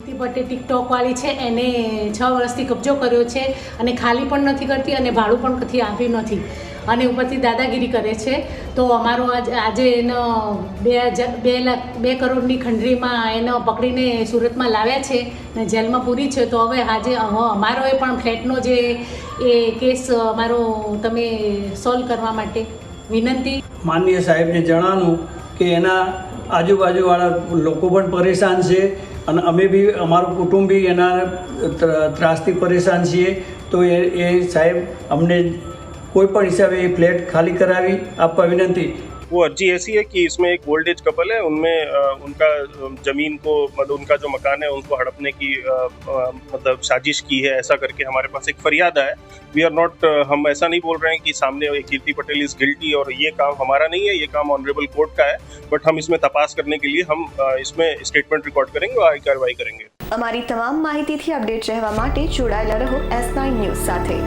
ભટ્ટે ટિકટોકવાળી છે એને 6 વર્ષથી કબજો કર્યો છે અને ખાલી પણ નથી કરતી અને ભાડું પણ કથી આપ્યું નથી અને ઉપરથી દાદાગીરી કરે છે. તો અમારો આજે એનો 2 કરોડની ખંડરીમાં એનો પકડીને સુરતમાં લાવ્યા છે અને જેલમાં પૂરી છે. તો હવે આજે અમારો એ પણ ફ્લેટનો જે એ કેસ અમારો તમે સોલ્વ કરવા માટે વિનંતી. માનનીય સાહેબને જણાવવાનું કે એના આજુબાજુવાળા લોકો પણ પરેશાન છે અને અમે બી અમારું કુટુંબ બી એના ત્રાસથી પરેશાન છીએ. તો એ સાહેબ અમને कोई पण हिसाबे ये फ्लैट खाली करावी आपका विनंती. वो अर्जी ऐसी है कि इसमें एक ओल्ड एज कपल है, उनमें उनका जमीन को मतलब उनका जो मकान है उनको हड़पने की मतलब साजिश की है, ऐसा करके हमारे पास एक फरियाद आया. वी आर नॉट, हम ऐसा नहीं बोल रहे हैं कि सामने कीर्ति पटेल इज गिल्टी और ये काम हमारा नहीं है, ये काम ऑनरेबल कोर्ट का है. बट हम इसमें तपास करने के लिए हम इसमें स्टेटमेंट रिकॉर्ड करेंगे और आगे कार्रवाई करेंगे. અમારી તમામ માહિતીથી અપડેટ રહેવા માટે જોડાયેલા રહો S9 ન્યૂઝ સાથે.